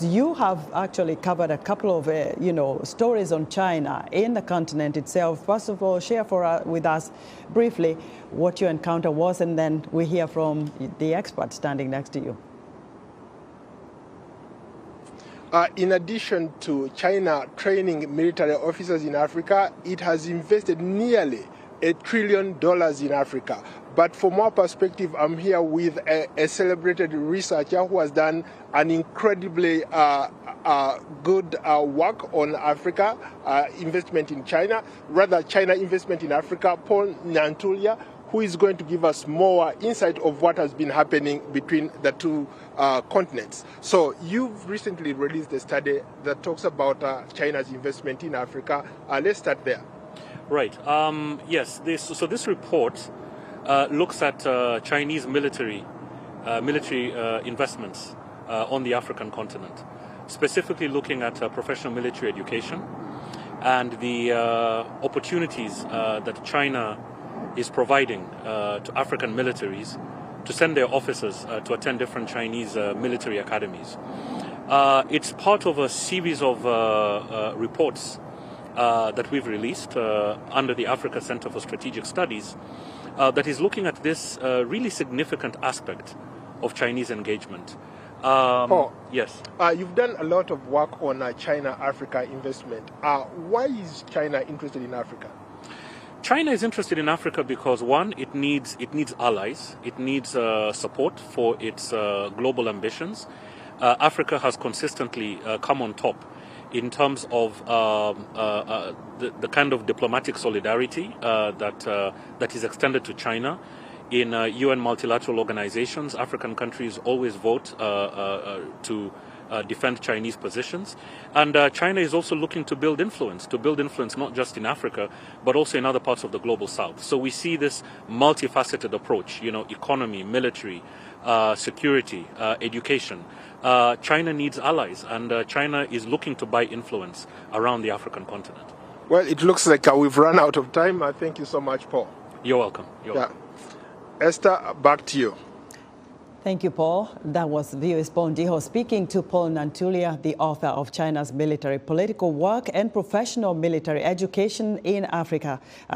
You have actually covered a couple of, stories on China in the continent itself. First of all, share with us briefly what your encounter was, and then we hear from the expert standing next to you. In addition to China training military officers in Africa, it has invested nearly $1 trillion in Africa. But from our perspective, I'm here with a celebrated researcher who has done an incredibly good work on Africa, investment in China, rather China investment in Africa, Paul Nyantulya, who is going to give us more insight of what has been happening between the two continents. So you've recently released a study that talks about China's investment in Africa. Let's start there. Right. Yes. This report looks at Chinese military investments on the African continent, specifically looking at professional military education and the opportunities that China is providing to African militaries to send their officers to attend different Chinese military academies. It's part of a series of reports that we've released under the Africa Center for Strategic Studies that is looking at this really significant aspect of Chinese engagement. Paul, yes. You've done a lot of work on China-Africa investment. Why is China interested in Africa? China is interested in Africa because, one, it needs allies. It needs support for its global ambitions. Africa has consistently come on top in terms of the kind of diplomatic solidarity that is extended to China. In UN multilateral organizations, African countries always vote to defend Chinese positions. And China is also looking to build influence not just in Africa, but also in other parts of the global south. So we see this multifaceted approach, economy, military, security, education. China needs allies, and China is looking to buy influence around the African continent. Well, it looks like we've run out of time. Thank you so much, Paul. You're welcome. You're welcome. Esther, back to you. Thank you, Paul. That was VOA's Paul Ndiho speaking to Paul Nyantulya, the author of China's Military Political Work and Professional Military Education in Africa.